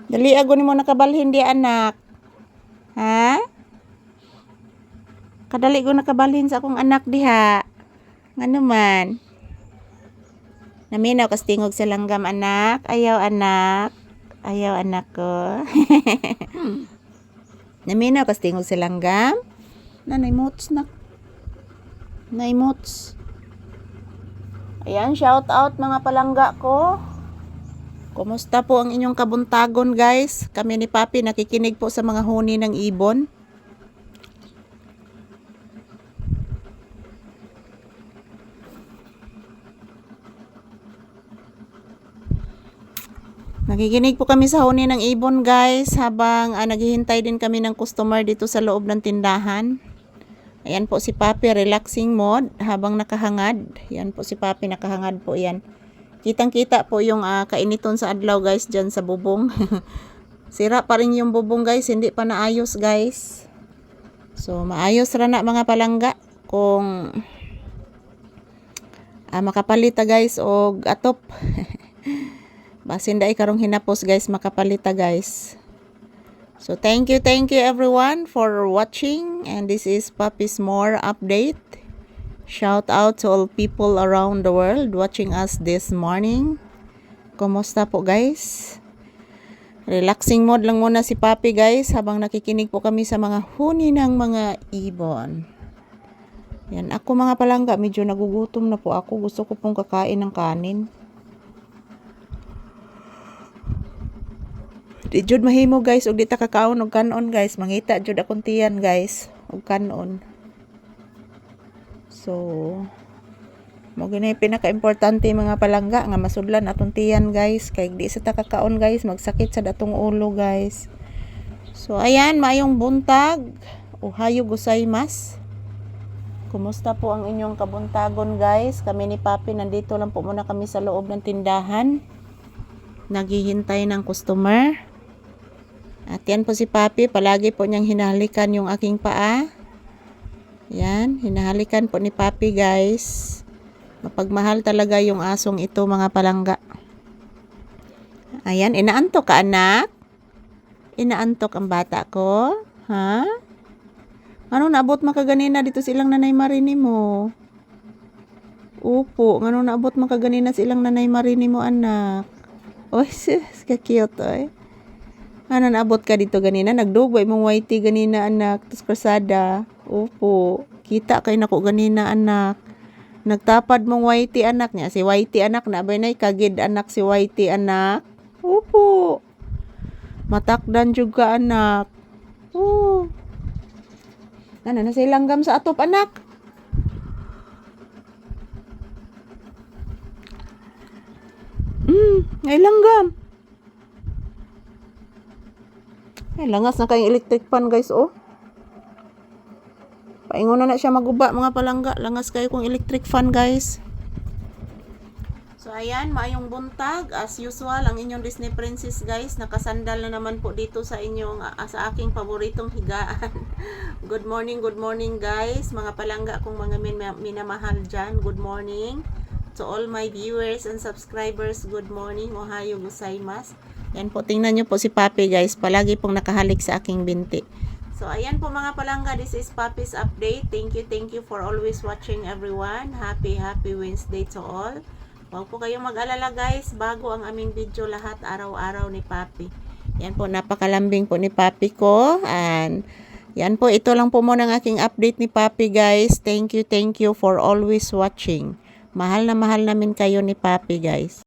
Dali ago nimo nakabalhin di anak. Ha? Kadali ko nakabalhin sa akong anak diha. Ngano man? Naminaw kas tingog sa langgam anak. Ayaw anak. Ayaw anak ko. Naminaw kas tingog sa langgam. Nanay mots nak. Nay mots. Ayan, shout out mga palangga ko. Kumusta po ang inyong kabuntagon guys? Kami ni Papi nakikinig po sa mga huni ng ibon. Nakikinig po kami sa huni ng ibon guys habang naghihintay din kami ng customer dito sa loob ng tindahan. Ayan po si Papi, relaxing mode habang nakahangad. Ayan po si Papi, nakahangad po yan. Kitang-kita po yung kainiton sa adlaw guys dyan sa bubong. Sira pa rin yung bubong guys, hindi pa naayos guys. So maayos ra na mga palangga kung makapalita guys og atop. Basin dai karong hinapos guys makapalita guys. So thank you everyone for watching, and this is Papi's More update. Shout out to all people around the world watching us this morning. Kumusta po guys? Relaxing mode lang muna si Papi guys habang nakikinig po kami sa mga huni ng mga ibon. Yan, ako mga palangga, medyo nagugutom na po ako. Gusto ko pong kakain ng kanin. Di jud mahimo guys, og di ta kakaon og kanon guys. Mangita jud akong tiyan guys, og kanon. So, mo gani pinaka-importante mga palangga nga masudlan atong tiyan guys, kay di sa ta kakaon guys, magsakit sa datong ulo guys. So, ayan, maayong buntag. Ohayo gozaimasu. Kumusta po ang inyong kabuntagon guys? Kami ni Papi nandito lang po muna kami sa loob ng tindahan. Naghihintay ng customer. At yan po si Papi, palagi po niyang hinahalikan yung aking paa. Yan, hinahalikan po ni Papi guys. Mapagmahal talaga yung asong ito mga palangga. Ayan, inaantok ka anak? Inaantok ang bata ko? Ha? Ano naabot makaganina dito silang nanay marini mo? Upo, ano naabot makaganina silang nanay marini mo anak? Oy, sis, ka-cute oy. Ano naabot ka dito ganina? Nagdugway mong whitey ganina anak. Tapos krasada. Opo. Kita kay nako ganina anak. Nagtapad mong whitey anak niya. Si whitey anak na. Abay na kagid anak si whitey anak. Opo. Matakdan juga anak. Oh. Ano na sa langgam sa atop anak? Ay langgam. Ay, langas na kayong electric fan guys, oh. Paingon na siya maguba mga palangga. Langas kayo kong electric fan guys. So, ayan, maayong buntag. As usual, ang inyong Disney Princess guys. Nakasandal na naman po dito sa inyong, sa aking paboritong higaan. Good morning guys. Mga palangga kong mga minamahal dyan. Good morning. To all my viewers and subscribers, good morning. Ohayo gozaimasu. Yan po, tingnan nyo po si Papi guys. Palagi pong nakahalik sa aking binti. So, ayan po mga palangga. This is Papi's update. Thank you for always watching everyone. Happy Wednesday to all. Huwag po kayong mag-alala guys. Bago ang aming video lahat araw-araw ni Papi. Yan po, napakalambing po ni Papi ko. And yan po, ito lang po muna ang aking update ni Papi guys. Thank you for always watching. Mahal na mahal namin kayo ni Papi guys.